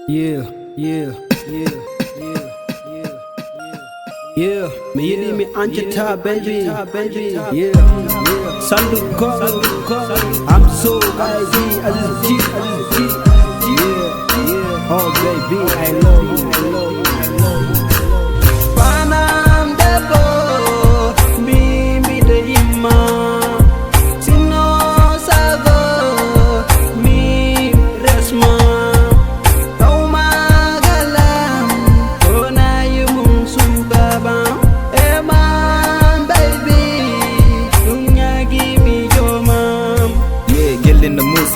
Yeah, yeah, yeah, yeah, yeah, yeah. Me yidi me anchata baby, yeah, yeah. Sandu call, I'm so crazy, yeah, yeah. Oh baby, I love you, I love you, I love you. Panam debo, mi de ima. Sino savo, mi resma.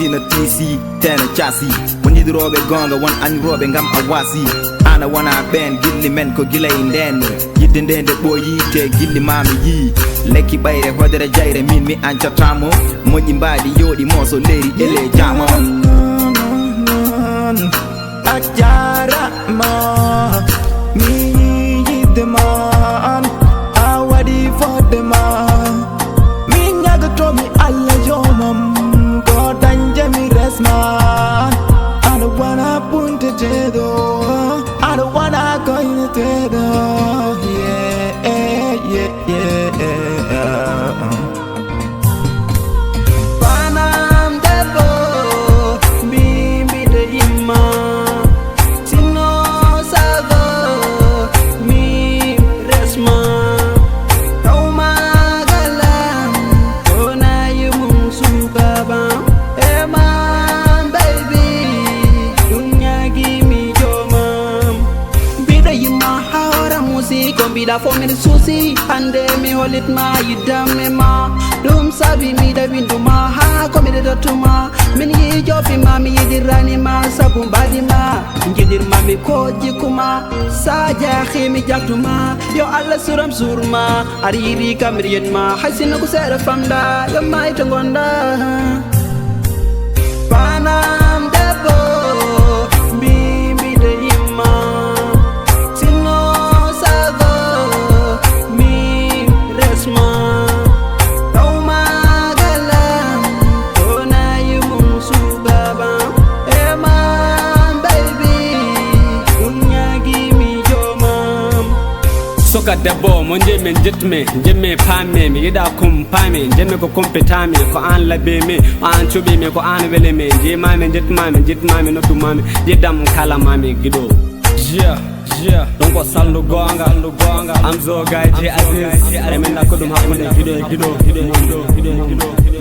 Na TC tena chasi wani robe gonga wan an robe ngam awasi ana wana ben gilli men ko gila indene yidende de boyi te gilli mami yi leki bayre hodere jayre min mi anchatamo moji mbadi yodi moso leri ele jamo ajara ma mi yidman awadi for the man mi nyaga to mi alla jomam I don't wanna put it together. I don't wanna go in it together. Yeah, yeah, yeah. Panam debo, mi de ima. Sino savo, mi resma. Kauma galam, kona yumun subaba. Bida for me susi ande me holit ma yidame ma dum sabi mi da bindu ma ha ko mi da tuma min yi jofi ma mi yidirani ma sabu badi ma ngidir ma mi ko jikuma saja khimi jaktuma yo alla suram surma ariri kamriyet ma hasina ko sera famda yo mai tangonda panam debo soka debbo mo jemi jetme jemi pamme mi yida kum pamme jemi ko kompetami ko an labe me an cubi me ko an wele me jema me jetma me notu mami jedam kala mami gido yeah yeah donc ko sallu gonga am zo gaji aziz remen na ko dum hakkunde gido